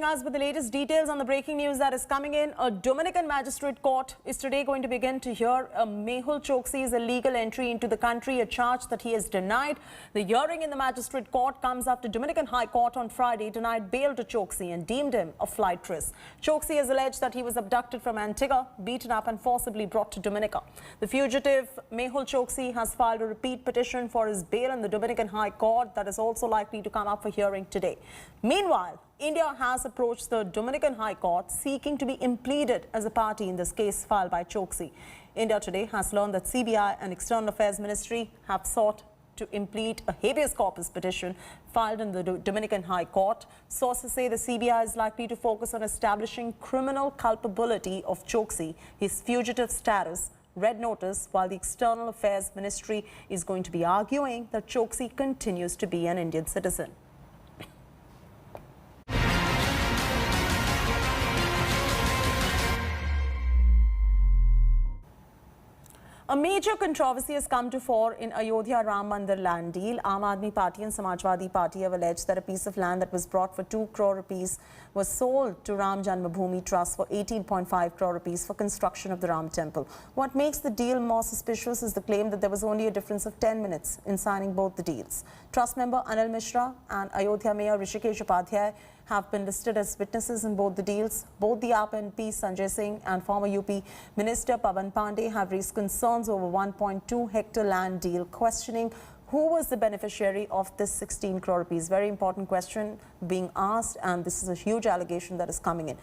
Us with the latest details on the breaking news that is coming in. A Dominican magistrate court is today going to begin to hear Mehul Choksi's illegal entry into the country, a charge that he has denied. The hearing in the magistrate court comes after Dominican High Court on Friday denied bail to Choksi and deemed him a flight risk. Choksi has alleged that he was abducted from Antigua, beaten up and forcibly brought to Dominica. The fugitive Mehul Choksi has filed a repeat petition for his bail in the Dominican High Court that is also likely to come up for hearing today. Meanwhile, India has approached the Dominican High Court seeking to be impleaded as a party in this case filed by Choksi. India today has learned that CBI and External Affairs Ministry have sought to implead a habeas corpus petition filed in the Dominican High Court. Sources say the CBI is likely to focus on establishing criminal culpability of Choksi, his fugitive status, red notice, while the External Affairs Ministry is going to be arguing that Choksi continues to be an Indian citizen. A major controversy has come to fore in Ayodhya Ram Mandir land deal. Aam Aadmi Party and Samajwadi Party have alleged that a piece of land that was brought for 2 crore rupees was sold to Ram Janmabhoomi Trust for 18.5 crore rupees for construction of the Ram Temple. What makes the deal more suspicious is the claim that there was only a difference of 10 minutes in signing both the deals. Trust member Anil Mishra and Ayodhya Mayor Rishikesh Upadhyay have been listed as witnesses in both the deals. Both the AAP MP Sanjay Singh and former UP Minister Pawan Pandey have raised concerns over 1.2 hectare land deal, questioning who was the beneficiary of this 16 crore rupees. Very important question being asked, and this is a huge allegation that is coming in.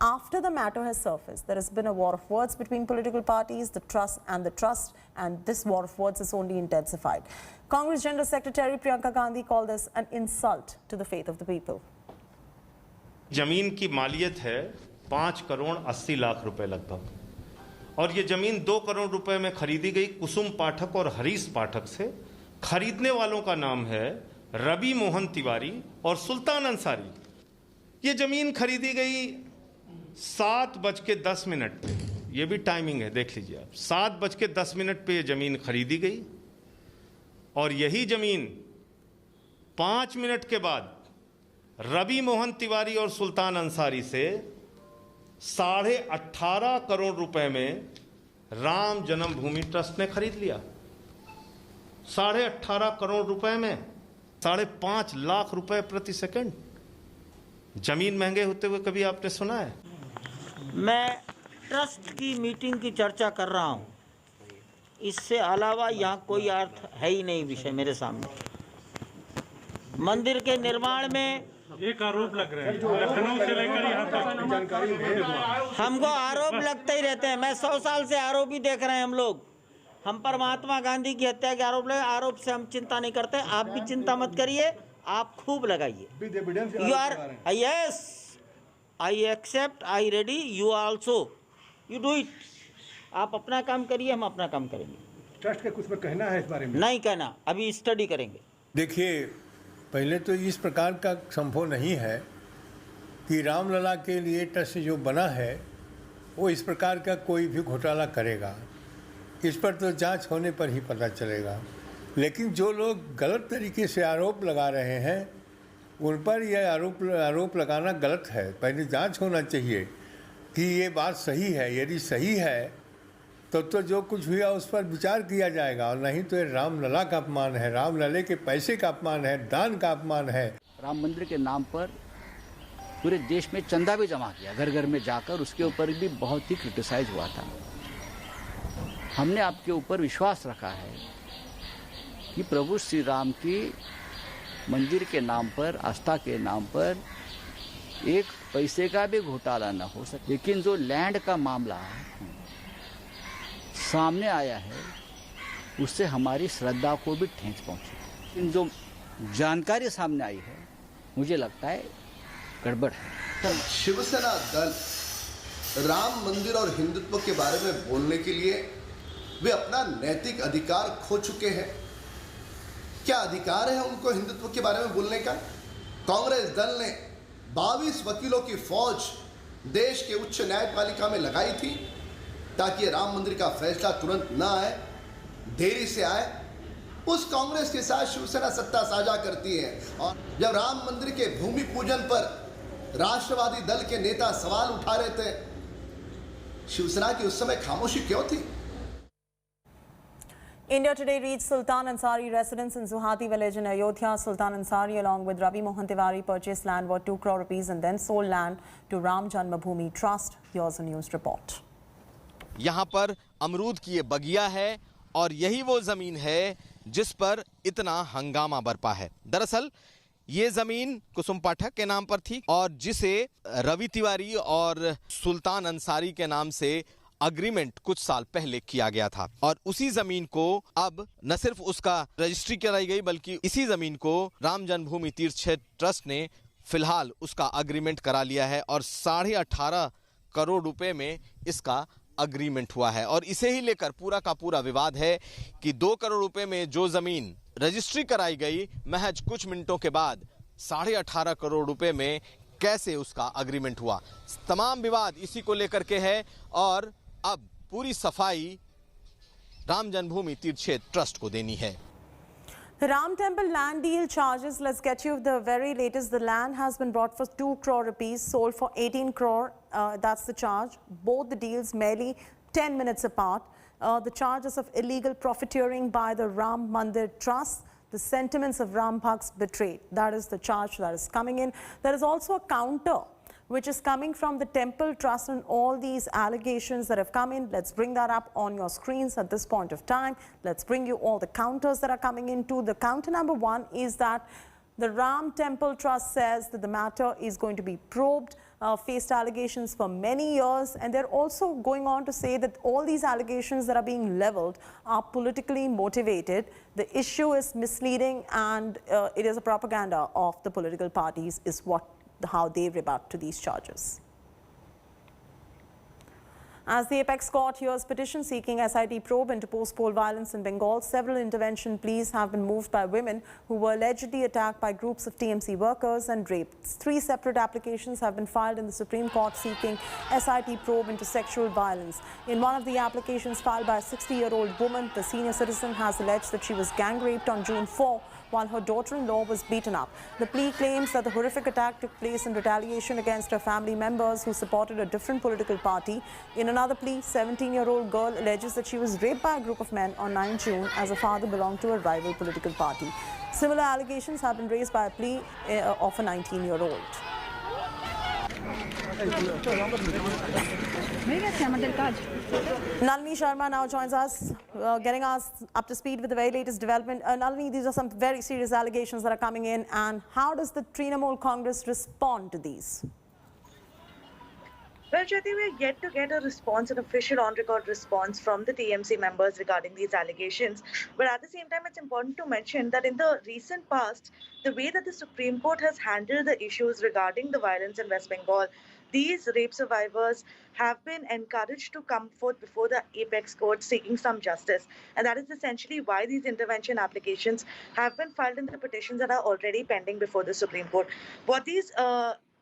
After the matter has surfaced, there has been a war of words between political parties, the trust, and this war of words is only intensified. Congress General Secretary Priyanka Gandhi called this an insult to the faith of the people. जमीन की मालियत है 5 करोड़ 80 लाख रुपए लगभग, और ये जमीन 2 करोड़ रुपए में खरीदी गई कुसुम पाठक और हरीश पाठक से। खरीदने वालों का नाम है रवि मोहन तिवारी और सुल्तान अंसारी। ये जमीन खरीदी गई 7:10 पे, ये भी टाइमिंग है, देख लीजिए आप। 7:10 पे ये जमीन खरीदी गई और यही जमीन 5 मिनट के बाद रवि मोहन तिवारी और सुल्तान अंसारी से 18.5 करोड़ रुपए में राम जन्मभूमि ट्रस्ट ने खरीद लिया। 18.5 करोड़ रुपए में 5.5 लाख रुपए प्रति सेकंड। जमीन महंगे होते हुए कभी आपने सुना है? मैं ट्रस्ट की मीटिंग की चर्चा कर रहा हूं, इससे अलावा यहाँ कोई अर्थ है ही नहीं विषय मेरे सामने। मंदिर के निर्माण में एक आरोप लग रहा है, लखनऊ से लेकर यहाँ तक हमको आरोप लगते ही रहते हैं। मैं 100 साल से आरोप ही देख रहे हैं हम लोग। हम पर महात्मा गांधी की हत्या के आरोप लगे, आरोप से हम चिंता नहीं करते। आप भी चिंता मत करिए, आप खूब लगाइए। You are yes, I accept, I ready, you also, you do it. आप अपना काम करिए, हम अपना काम करेंगे। ट्रस्ट का कुछ कहना है इस बारे में? नहीं कहना, अभी स्टडी करेंगे। देखिए, पहले तो इस प्रकार का संभव नहीं है कि रामलला के लिए ट्रस्ट जो बना है वो इस प्रकार का कोई भी घोटाला करेगा। इस पर तो जांच होने पर ही पता चलेगा। लेकिन जो लोग गलत तरीके से आरोप लगा रहे हैं उन पर यह आरोप लगाना गलत है। पहले जांच होना चाहिए कि ये बात सही है। यदि सही है तो जो कुछ हुआ उस पर विचार किया जाएगा, और नहीं तो ये रामलला का अपमान है, रामलले के पैसे का अपमान है, दान का अपमान है। राम मंदिर के नाम पर पूरे देश में चंदा भी जमा किया, घर घर में जाकर, उसके ऊपर भी बहुत ही क्रिटिसाइज हुआ था। हमने आपके ऊपर विश्वास रखा है कि प्रभु श्री राम की मंदिर के नाम पर, आस्था के नाम पर एक पैसे का भी घोटाला न हो सके। लेकिन जो लैंड का मामला सामने आया है उससे हमारी श्रद्धा को भी ठेस पहुंची। इन जो जानकारी सामने आई है मुझे लगता है गड़बड़ है। शिवसेना दल राम मंदिर और हिंदुत्व के बारे में बोलने के लिए वे अपना नैतिक अधिकार खो चुके हैं। क्या अधिकार है उनको हिंदुत्व के बारे में बोलने का? कांग्रेस दल ने 22 वकीलों की फौज देश के उच्च न्यायपालिका में लगाई थी ताकि राम मंदिर का फैसला तुरंत न आए, देरी से आए। उस कांग्रेस के साथ शिवसेना सत्ता साझा करती है, और जब राम मंदिर के भूमि पूजन पर राष्ट्रवादी दल के नेता सवाल उठा रहे थे, शिवसेना की उस समय खामोशी क्यों थी? India Today reads Sultan Ansari residence in Zuhati village in Ayodhya. Sultan Ansari along with Ravi Mohan Tiwari purchased land worth 2 crore rupees and then sold land to Ram Janmabhoomi Trust. Here's a news report. यहाँ पर अमरूद की ये बगिया है और यही वो जमीन है जिस पर इतना हंगामा बरपा है। दरअसल ये जमीन कुसुम पाठक के नाम पर थी और जिसे रवि तिवारी और सुल्तान अंसारी के नाम से अग्रीमेंट कुछ साल पहले किया गया था और उसी जमीन को अब न सिर्फ उसका रजिस्ट्री कराई गई बल्कि इसी जमीन को राम जन्मभूमि तीर्थ क्षेत्र ट्रस्ट ने फिलहाल उसका अग्रीमेंट करा लिया है और 18.5 करोड़ रुपए में इसका अग्रीमेंट हुआ है और इसे ही लेकर पूरा का पूरा विवाद है कि 2 करोड़ रुपए में जो जमीन रजिस्ट्री कराई गई महज कुछ मिनटों के बाद 18.5 करोड़ रुपए में कैसे उसका अग्रीमेंट हुआ। तमाम विवाद इसी को लेकर के है और अब पूरी सफाई राम जन्मभूमि तीर्थ क्षेत्र ट्रस्ट को देनी है। The Ram Temple land deal charges, let's get you the very latest. The land has been bought for 2 crore rupees, sold for 18 crore. That's the charge. Both the deals merely 10 minutes apart. The charges of illegal profiteering by the Ram Mandir Trust. The sentiments of Ram Bhakts betrayed. That is the charge that is coming in. There is also a counter which is coming from the Temple Trust and all these allegations that have come in. Let's bring that up on your screens at this point of time. Let's bring you all the counters that are coming into. The counter number 1 is that the Ram Temple Trust says that the matter is going to be probed, faced allegations for many years, and they're also going on to say that all these allegations that are being leveled are politically motivated. The issue is misleading and it is a propaganda of the political parties is how they rebut to these charges. As the Apex Court hears petition seeking SIT probe into post-poll violence in Bengal, several intervention pleas have been moved by women who were allegedly attacked by groups of TMC workers and raped. 3 separate applications have been filed in the Supreme Court seeking SIT probe into sexual violence. In one of the applications filed by a 60-year-old woman, the senior citizen has alleged that she was gang raped on June 4 while her daughter-in-law was beaten up. The plea claims that the horrific attack took place in retaliation against her family members who supported a different political party. In another plea, 17-year-old girl alleges that she was raped by a group of men on 9 June as her father belonged to a rival political party. Similar allegations have been raised by a plea of a 19-year-old. Nalini Sharma now joins us, getting us up to speed with the very latest development. Nalini, these are some very serious allegations that are coming in, and how does the Trinamool Congress respond to these? Well, Jyoti, we're yet to get a response, an official on-record response from the TMC members regarding these allegations. But at the same time, it's important to mention that in the recent past, the way that the Supreme Court has handled the issues regarding the violence in West Bengal, these rape survivors have been encouraged to come forth before the Apex Court seeking some justice. And that is essentially why these intervention applications have been filed in the petitions that are already pending before the Supreme Court. What these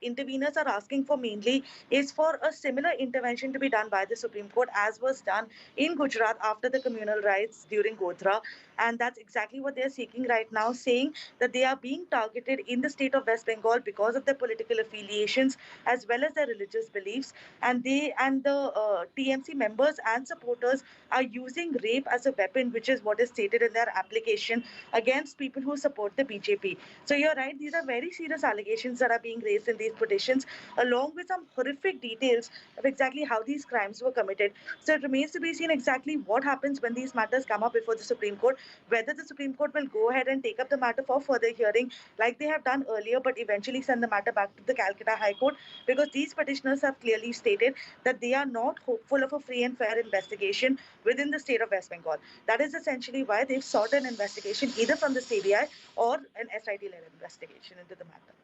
interveners are asking for mainly is for a similar intervention to be done by the Supreme Court as was done in Gujarat after the communal riots during Godhra. And that's exactly what they're seeking right now, saying that they are being targeted in the state of West Bengal because of their political affiliations as well as their religious beliefs. And they and the TMC members and supporters are using rape as a weapon, which is what is stated in their application against people who support the BJP. So you're right, these are very serious allegations that are being raised in these petitions, along with some horrific details of exactly how these crimes were committed. So it remains to be seen exactly what happens when these matters come up before the Supreme Court, whether the Supreme Court will go ahead and take up the matter for further hearing like they have done earlier, but eventually send the matter back to the Calcutta High Court, because these petitioners have clearly stated that they are not hopeful of a free and fair investigation within the state of West Bengal. That is essentially why they've sought an investigation either from the CBI or an SIT-led investigation into the matter.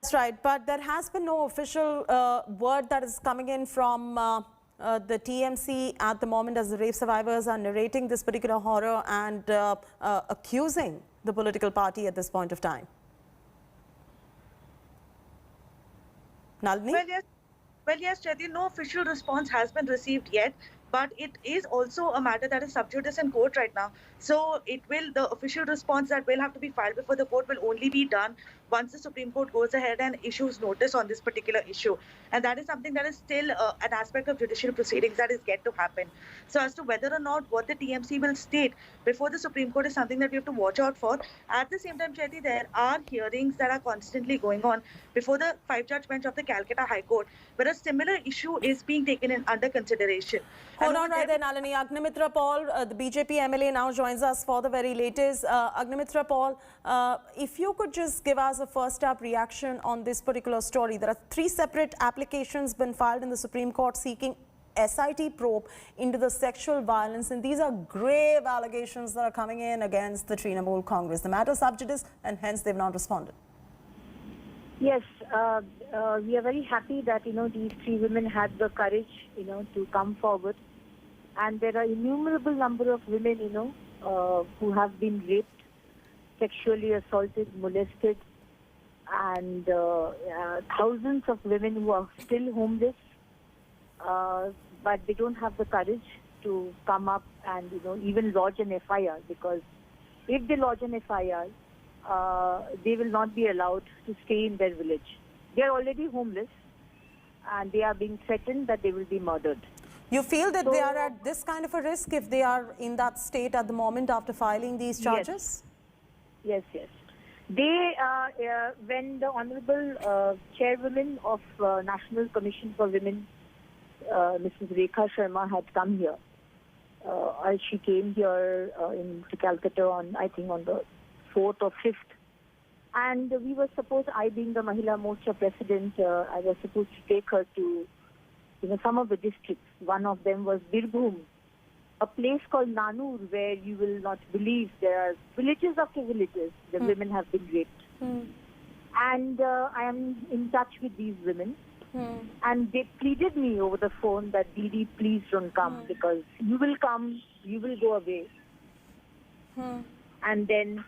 That's right, but there has been no official word that is coming in from the TMC at the moment as the rape survivors are narrating this particular horror and accusing the political party at this point of time. Nalini? Well, yes, Jyoti, no official response has been received yet. but it is also a matter that is sub judice in court right now. So the official response that will have to be filed before the court will only be done once the Supreme Court goes ahead and issues notice on this particular issue. And that is something that is still an aspect of judicial proceedings that is yet to happen. So as to whether or not what the TMC will state before the Supreme Court is something that we have to watch out for. At the same time, Chaiti, there are hearings that are constantly going on before the 5-judge bench of the Calcutta High Court, where a similar issue is being taken under consideration. Hold on right there, Nalini. Agnimitra Paul, the BJP MLA, now joins us for the very latest. Agnimitra Paul, if you could just give us a first-up reaction on this particular story. There are 3 separate applications been filed in the Supreme Court seeking SIT probe into the sexual violence, and these are grave allegations that are coming in against the Trinamool Congress. The matter is sub judice, and hence they've not responded. Yes, we are very happy that these 3 women had the courage to come forward, and there are innumerable number of women who have been raped, sexually assaulted, molested, and thousands of women who are still homeless, but they don't have the courage to come up and even lodge an FIR, because if they lodge an FIR, they will not be allowed to stay in their village. They are already homeless, and they are being threatened that they will be murdered. You feel that they are at this kind of a risk if they are in that state at the moment after filing these charges? Yes. They, when the Honorable Chairwoman of National Commission for Women, Mrs. Rekha Sharma, had come here, she came here to Calcutta on, I think, on the 4th or 5th. And we were supposed, I being the Mahila Morcha president, I was supposed to take her to some of the districts. One of them was Birbhum, a place called Nanur, where you will not believe there are villages after villages. The women have been raped. And I am in touch with these women. And they pleaded me over the phone that, Didi, please don't come, because you will come, you will go away. And then,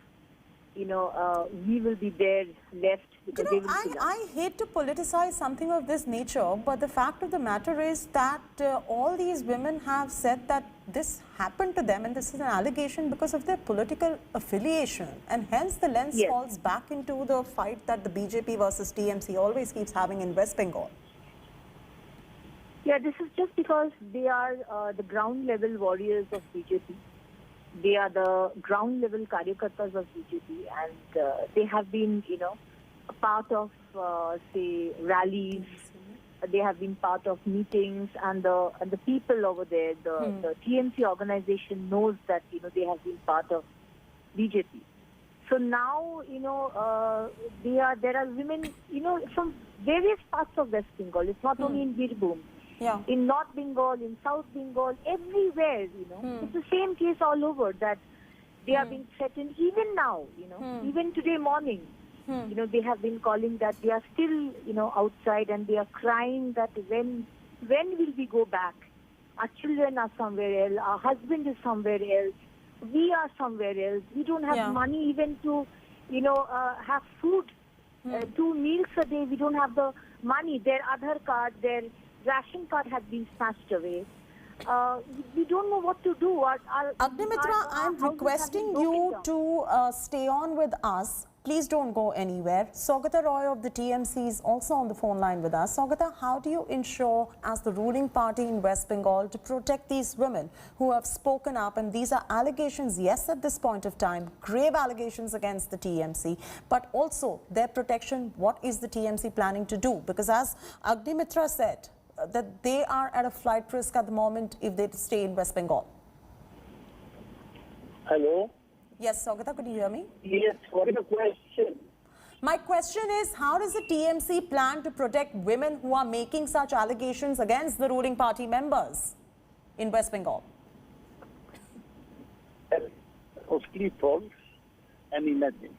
we will be there left because they will kill us. I hate to politicize something of this nature, but the fact of the matter is that all these women have said that this happened to them, and this is an allegation because of their political affiliation, and hence the lens falls back into the fight that the BJP versus TMC always keeps having in West Bengal. Yeah, this is just because they are the ground level warriors of BJP. They are the ground level karyakartas of BJP, and they have been, a part of, say, rallies. They have been part of meetings, and the people over there, the TMC organization knows that they have been part of BJP. So now there are women from various parts of West Bengal. It's not only in Birbhum. Yeah. In North Bengal, in South Bengal, everywhere, it's the same case all over, that they are being threatened even now, even today morning, they have been calling that they are still, outside, and they are crying that when will we go back? Our children are somewhere else, our husband is somewhere else, we are somewhere else, we don't have money even to, have food, 2 meals a day, we don't have the money, their Aadhaar card, their ration card has been snatched away. We don't know what to do. Agnimitra, I'm requesting you to stay on with us. Please don't go anywhere. Saugata Roy of the TMC is also on the phone line with us. Saugata, how do you ensure, as the ruling party in West Bengal, to protect these women who have spoken up? And these are allegations, yes, at this point of time, grave allegations against the TMC, but also their protection. What is the TMC planning to do? Because as Agnimitra said, that they are at a flight risk at the moment if they stay in West Bengal. Hello? Yes, Saugata, could you hear me? Yes, what is the question? My question is, how does the TMC plan to protect women who are making such allegations against the ruling party members in West Bengal? Mostly false and imagined.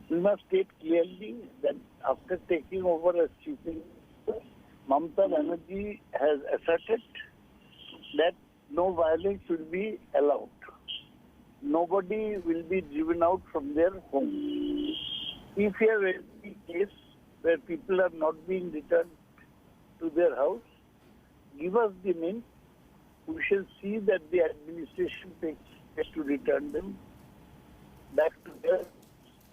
We must state clearly that after taking over as chief minister, Mamata Banerjee has asserted that no violence will be allowed. Nobody will be driven out from their home. If you have any case where people are not being returned to their house, give us the name. we shall see that the administration takes steps to return them back to there.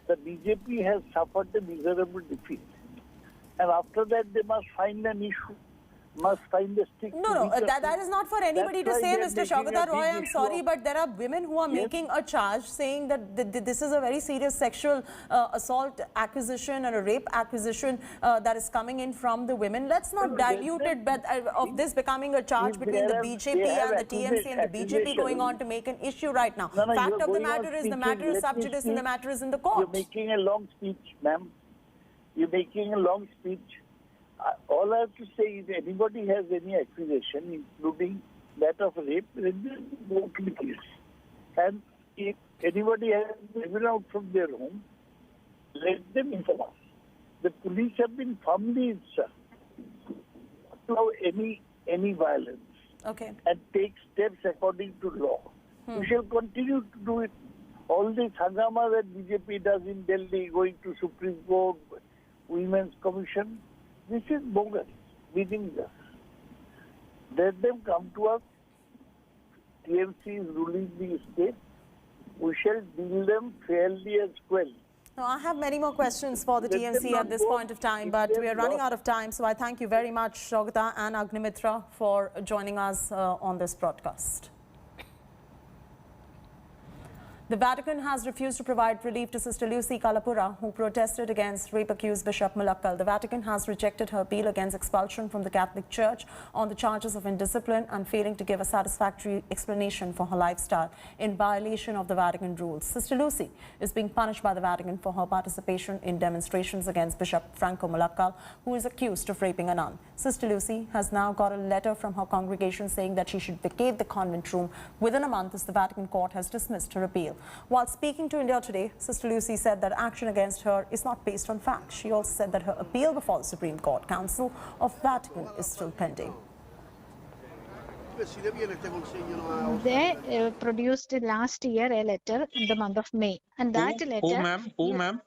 The BJP has suffered a miserable defeat. And after that, they must find an issue, must find a stick. No, that is not for anybody to say, Mr. Saugata Roy. I'm sorry, but there are women who are making a charge saying that this is a very serious sexual assault accusation or a rape accusation that is coming in from the women. Let's not dilute it of this becoming a charge between the BJP and the TMC and the BJP going on to make an issue right now. Fact of the matter is, the matter is sub judice and the matter is in the court. You're making a long speech, ma'am. You're making a long speech. All I have to say is, anybody has any accusation, including that of rape, then they go to the police. And if anybody has driven out from their home, let them inform us. The police have been firmly instructed to allow any violence. Okay. And take steps according to law. We shall continue to do it. All this hangama that BJP does in Delhi, going to Supreme Court, Women's Commission, this is bogus, meaningless. Let them come to us. TMC is ruling the state. We shall deal them fairly and squarely. Now, I have many more questions for the TMC at this point of time, but we are running out of time. So I thank you very much, Saugata and Agnimitra, for joining us on this broadcast. The Vatican has refused to provide relief to Sister Lucy Kalapura, who protested against rape-accused Bishop Mullakkal. The Vatican has rejected her appeal against expulsion from the Catholic Church on the charges of indiscipline and failing to give a satisfactory explanation for her lifestyle in violation of the Vatican rules. Sister Lucy is being punished by the Vatican for her participation in demonstrations against Bishop Franco Mullakkal, who is accused of raping a nun. Sister Lucy has now got a letter from her congregation saying that she should vacate the convent room within a month, as the Vatican court has dismissed her appeal. While speaking to India Today, Sister Lucy said that action against her is not based on fact. She also said that her appeal before the Supreme Court Council of Vatican is still pending. They produced last year a letter in the month of May, and that letter... Who, ma'am?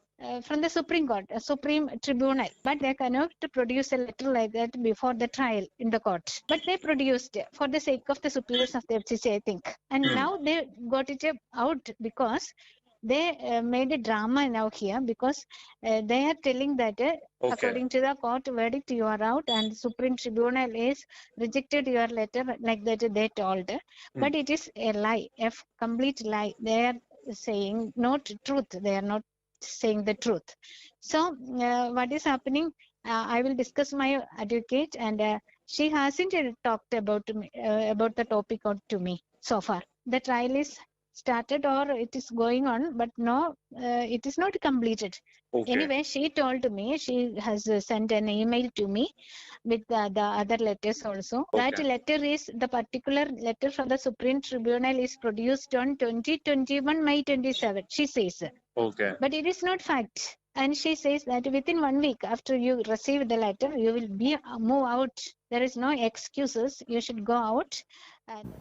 From the Supreme Court, Supreme Tribunal, but they cannot produce a letter like that before the trial in the court. But they produced for the sake of the superiors of the FCC, I think. And now they got it out because they made a drama now here, because they are telling that according to the court verdict, you are out, and Supreme Tribunal is rejected your letter, like that they told. But it is a lie, a complete lie. They are saying not truth. They are not saying the truth. So what is happening, I will discuss my advocate, and she hasn't talked about the topic to me so far. The trial is started or it is going on, but no, it is not completed. Anyway, she told me, she has sent an email to me with the other letters also. That letter is, the particular letter from the Supreme Tribunal is produced on 2021 May 27, she says. But it is not fact. And she says that within 1 week after you receive the letter, you will be move out. There is no excuses. You should go out. And